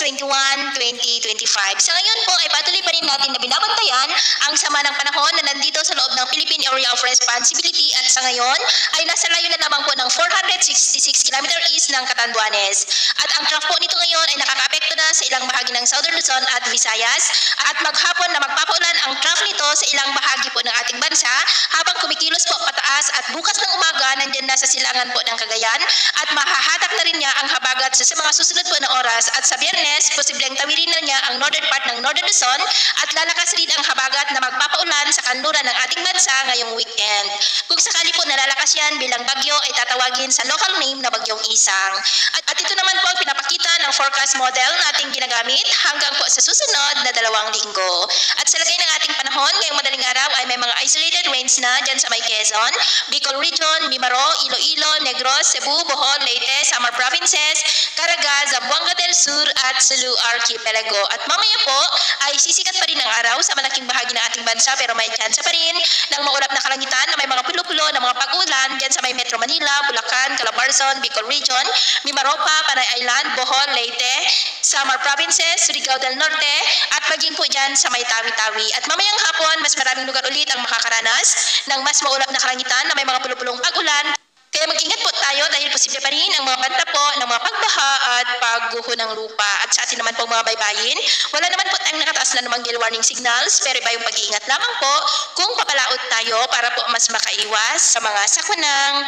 21, 2025. Sa ngayon po ay patuloy pa rin natin na binabantayan ang sama ng panahon na nandito sa loob ng Philippine Area of Responsibility at sa ngayon ay nasa layo na lamang po ng 466 km east ng Catanduanes. At ang trough po nito ngayon ay nakakaapekto na sa ilang bahagi ng Southern Luzon at Visayas at maghapon na magpapaulan ang trough nito sa ilang bahagi po ng ating bansa habang kumikilos po pataas at bukas ng umaga nandyan na sa silangan po ng Cagayan at mahahatak na rin niya ang habagat sa mga susunod po na oras at sa Biyernes posibleng tawirin na niya ang northern part ng Northern Luzon at lalakas rin ang habagat na magpapaulan sa kanluran ng ating bansa ngayong weekend. Kung sakali po nalalakas yan bilang bagyo ay tatawagin sa local name na Bagyong Isang. At ito naman po ang pinapakita ng forecast model nating ginagamit hanggang po sa susunod na 2 linggo. At sa lagay ng ating panahon ngayong madaling araw ay may mga isolated rains na dyan sa may Quezon, Bicol Region, Mimaro, Iloilo, Negros, Cebu, Bohol, Leyte, Samar Provinces, Caraga, Zamboanga del Sur at Sulu Archipelago. At mamaya po ay sisikat pa rin ang araw sa malaking bahagi ng ating bansa pero may tsansa pa rin ng maulap na kalangitan na may mga pulo-pulo na mga pag-ulan dyan sa may Metro Manila, Bulacan, Calabarzon, Bicol Region, Mimaropa, Panay Island, Bohol, Leyte, Samar Provinces, Surigao del Norte at maging po dyan sa may Tawi-Tawi. At mamayang hapon mas maraming lugar ulit ang makakaranas ng mas maulap na kalangitan na may mga pulo-pulong pag-ulan. Kaya mag-ingat po tayo dahil posible pa rin ang mga banta po ng mga pagbaha at pagguho ng lupa. At sa atin naman po mga baybayin, wala naman po tayong nakataas na namang gale warning signals pero iba yung pag-iingat lamang po kung papalaot tayo para po mas makaiwas sa mga sakunang